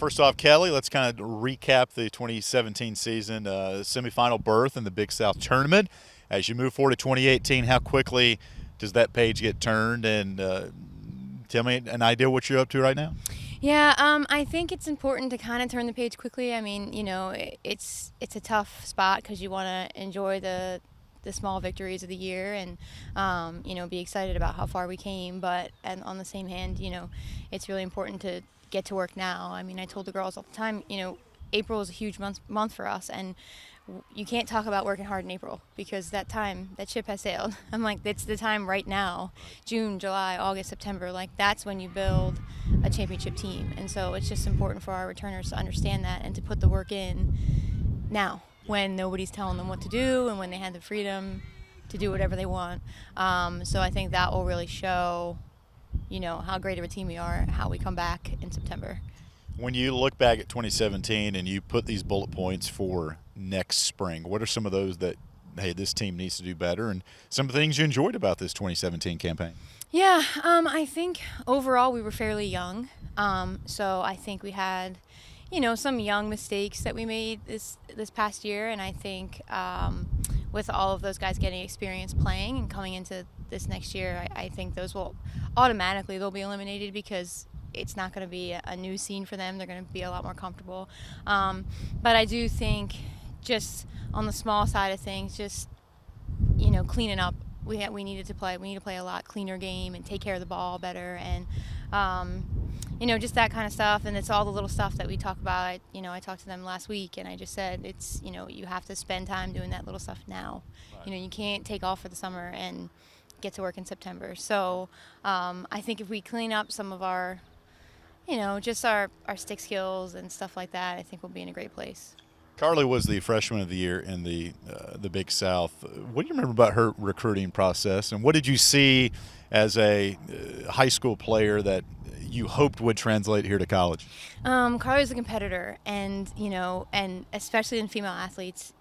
First off, Kelly, let's kind of recap the 2017 season, semifinal berth in the Big South tournament. As you move forward to 2018, how quickly does that page get turned? And tell me an idea what you're up to right now. Yeah, I think it's important to kind of turn the page quickly. I mean, it's a tough spot because you want to enjoy the small victories of the year and be excited about how far we came. But and on the same hand, it's really important to get to work now. I mean, I told the girls all the time, April is a huge month for us, and you can't talk about working hard in April because that ship has sailed. I'm like, it's the time right now, June, July, August, September, like that's when you build a championship team. And so it's just important for our returners to understand that and to put the work in now when nobody's telling them what to do and when they have the freedom to do whatever they want. So I think that will really show, how great of a team we are, how we come back in September. When you look back at 2017 and you put these bullet points for next spring, what are some of those that, hey, this team needs to do better, and some of the things you enjoyed about this 2017 campaign? Yeah, I think overall we were fairly young. So I think we had, some young mistakes that we made this past year, and I think with all of those guys getting experience playing and coming into this next year, I think those will automatically they'll be eliminated because it's not going to be a new scene for them. They're going to be a lot more comfortable. But I do think just on the small side of things, just, cleaning up. We needed to play. We need to play a lot cleaner game and take care of the ball better, and just that kind of stuff. And it's all the little stuff that we talk about. I talked to them last week, and I just said it's you have to spend time doing that little stuff now. Right. You can't take off for the summer and get to work in September. So I think if we clean up some of our, just our stick skills and stuff like that, I think we'll be in a great place. Carly was the freshman of the year in the Big South. What do you remember about her recruiting process, and what did you see as a high school player that you hoped would translate here to college? Carly's a competitor, and and especially in female athletes,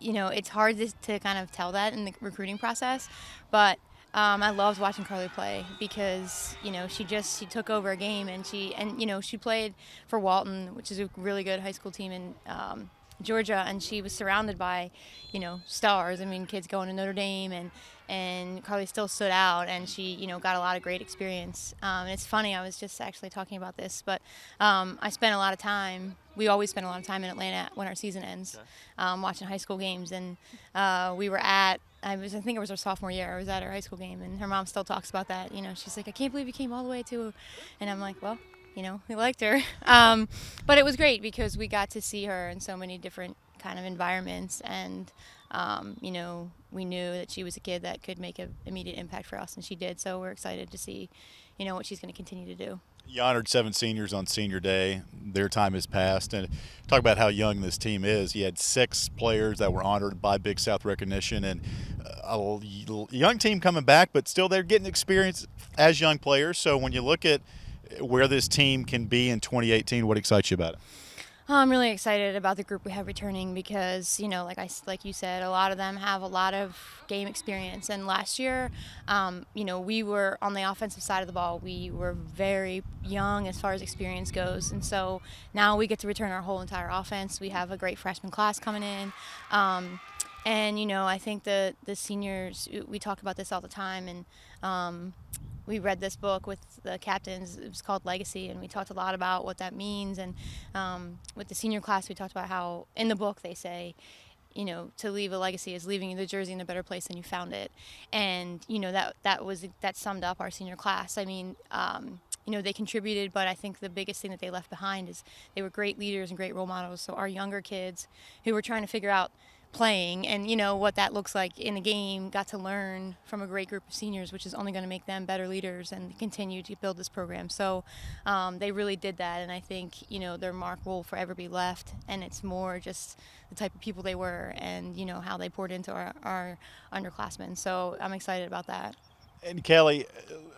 it's hard to kind of tell that in the recruiting process, but I loved watching Carly play because she took over a game, and she played for Walton, which is a really good high school team in Georgia, and she was surrounded by stars. I mean, kids going to Notre Dame, and Carly still stood out, and she got a lot of great experience. And it's funny, I was just actually talking about this, but I spent a lot of time. We always spend a lot of time in Atlanta when our season ends, watching high school games, and we were at. I think it was her sophomore year. I was at her high school game, and her mom still talks about that. She's like, I can't believe you came all the way to, and I'm like, well, we liked her. But it was great because we got to see her in so many different kind of environments, and we knew that she was a kid that could make an immediate impact for us, and she did. So we're excited to see, what she's going to continue to do. You honored 7 seniors on Senior Day. Their time has passed. And talk about how young this team is. You had 6 players that were honored by Big South recognition, and a young team coming back, but still they're getting experience as young players. So when you look at where this team can be in 2018, what excites you about it? I'm really excited about the group we have returning because, like you said, a lot of them have a lot of game experience. And last year, we were on the offensive side of the ball. We were very young as far as experience goes. And so now we get to return our whole entire offense. We have a great freshman class coming in. And, I think the seniors, we talk about this all the time. And we read this book with the captains. It was called Legacy, and we talked a lot about what that means. And with the senior class, we talked about how in the book they say, to leave a legacy is leaving the jersey in a better place than you found it. And that summed up our senior class. I mean, they contributed, but I think the biggest thing that they left behind is they were great leaders and great role models. So our younger kids who were trying to figure out playing and what that looks like in the game got to learn from a great group of seniors, which is only going to make them better leaders and continue to build this program. So they really did that, and I think their mark will forever be left, and it's more just the type of people they were and how they poured into our underclassmen. So I'm excited about that. And Kelly,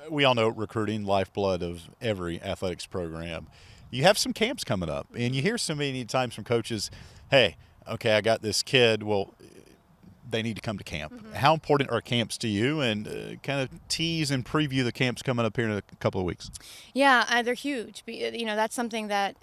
we all know recruiting, lifeblood of every athletics program. You have some camps coming up, and you hear so many times from coaches, hey, okay, I got this kid. Well, they need to come to camp. How important are camps to you, and kind of tease and preview the camps coming up here in a couple of weeks? Yeah, they're huge. That's something that,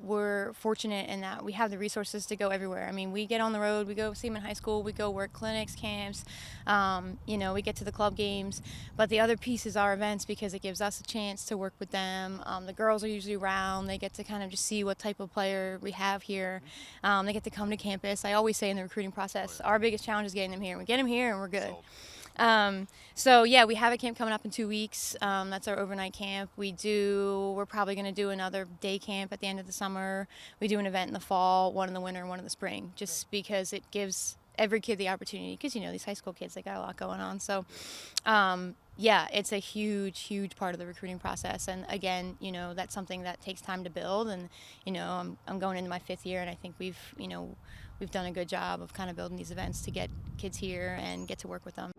we're fortunate in that we have the resources to go everywhere. I mean, we get on the road, we go see them in high school, we go work clinics, camps, we get to the club games. But the other piece is our events, because it gives us a chance to work with them. The girls are usually around. They get to kind of just see what type of player we have here. They get to come to campus. I always say in the recruiting process, our biggest challenge is getting them here. We get them here and we're good. We have a camp coming up in 2 weeks. That's our overnight camp. We're probably going to do another day camp at the end of the summer. We do an event in the fall, one in the winter, and one in the spring, just because it gives every kid the opportunity, because, these high school kids, they got a lot going on. So, it's a huge, huge part of the recruiting process. And again, that's something that takes time to build. And, I'm going into my 5th year, and I think we've done a good job of kind of building these events to get kids here and get to work with them.